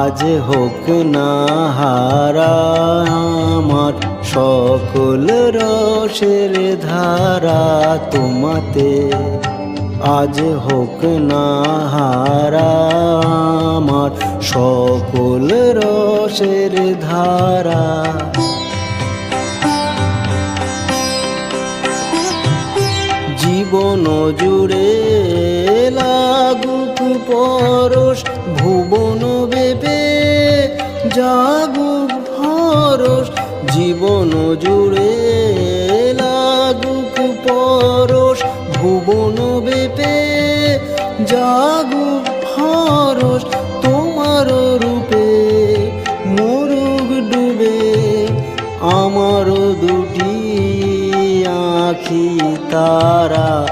আজ হোক না হারা আমার সকল রসের ধারা তোমাতে। আজ হোক না হারা আমার সকল রসের ধারা। জীবন জুড়ে লাগুক পরশ, ভুবন বেপে জাগুক হরস। জীবন জুড়ে লাগুক পরশ, ভুবন বেপে জাগুক হরস। তোমার রূপে মরুক ডুবে আমার দুটি আখি তারা।